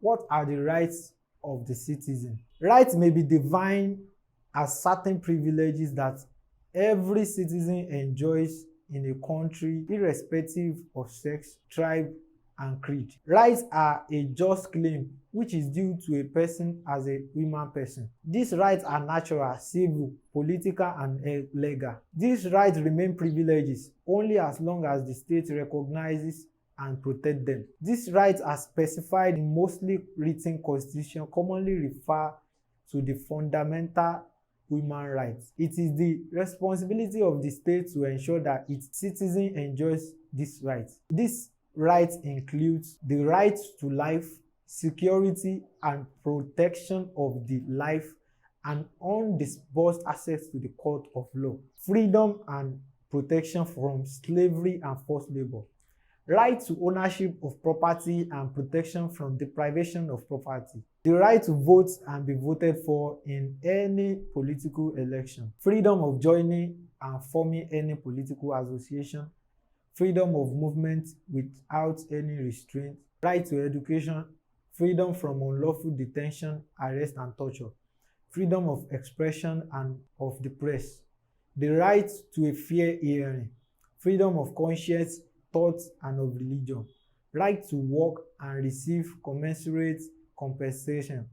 What are the rights of the citizen? Rights may be defined as certain privileges that every citizen enjoys in a country irrespective of sex, tribe, and creed. Rights are a just claim which is due to a person as a human person. These rights are natural, civil, political, and legal. These rights remain privileges only as long as the state recognizes and protects them. These rights are specified in mostly written constitution, commonly referred to the fundamental human rights. It is the responsibility of the state to ensure that its citizen enjoys these rights. These rights include the right to life, security and protection of the life, and undisputed access to the court of law, freedom and protection from slavery and forced labor, right to ownership of property and protection from deprivation of property, the right to vote and be voted for in any political election, freedom of joining and forming any political association, freedom of movement without any restraint, right to education, freedom from unlawful detention, arrest and torture, freedom of expression and of the press, the right to a fair hearing, freedom of conscience, thought and of religion, right to work and receive commensurate compensation,